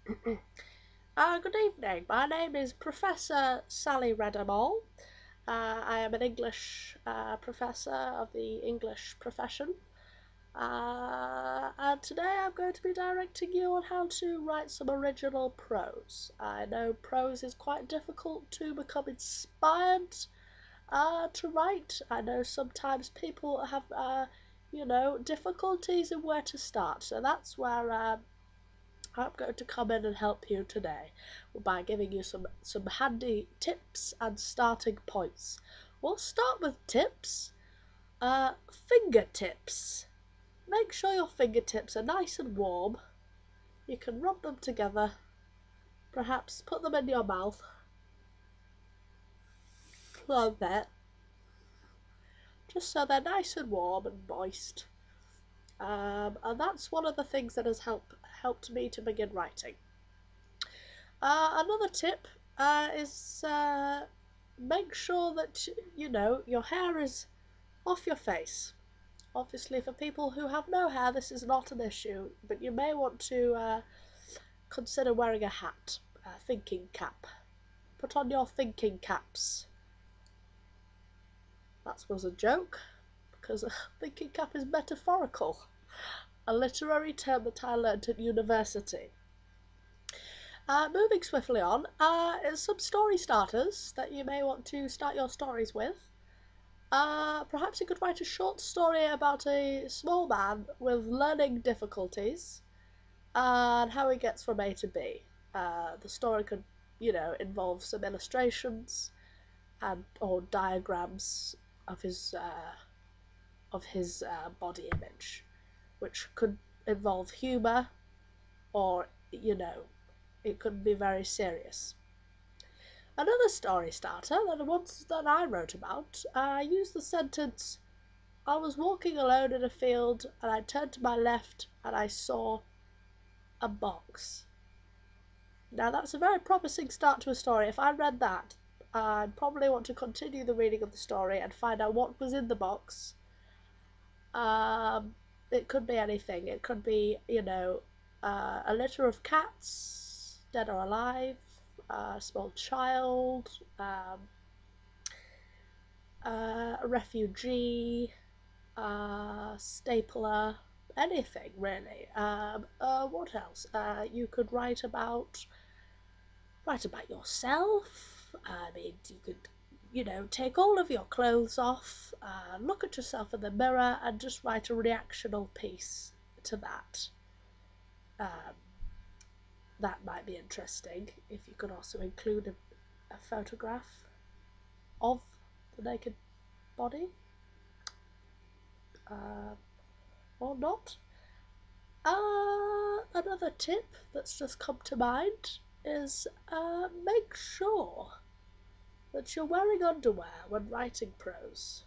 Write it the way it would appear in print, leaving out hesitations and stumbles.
Good evening. My name is Professor Sally Reademall. I am an English professor of the English profession. And today I'm going to be directing you on how to write some original prose. I know prose is quite difficult to become inspired to write. I know sometimes people have, difficulties in where to start. So that's where I'm going to come in and help you today by giving you some handy tips and starting points. We'll start with tips. Fingertips. Make sure your fingertips are nice and warm. You can rub them together. Perhaps put them in your mouth. Like that. Just so they're nice and warm and moist. And that's one of the things that has helped me to begin writing. Another tip is make sure that your hair is off your face. Obviously, for people who have no hair, this is not an issue, but you may want to consider wearing a hat, a thinking cap. Put on your thinking caps. That was a joke, because a thinking cap is metaphorical, a literary term that I learnt at university. Moving swiftly on, some story starters that you may want to start your stories with. Perhaps you could write a short story about a small man with learning difficulties and how he gets from A to B. The story could, involve some illustrations or diagrams of his body image, which could involve humour or, it could be very serious. Another story starter that I wrote about, used the sentence, I was walking alone in a field and I turned to my left and I saw a box. Now that's a very promising start to a story. If I read that, I'd probably want to continue the reading of the story and find out what was in the box. It could be anything. It could be, a litter of cats, dead or alive, a small child, a refugee, a stapler, anything really. What else? You could write about yourself. I mean, you could, take all of your clothes off, look at yourself in the mirror, and just write a reactional piece to that. That might be interesting if you could also include a photograph of the naked body, or not. Another tip that's just come to mind is make sure that you're wearing underwear when writing prose.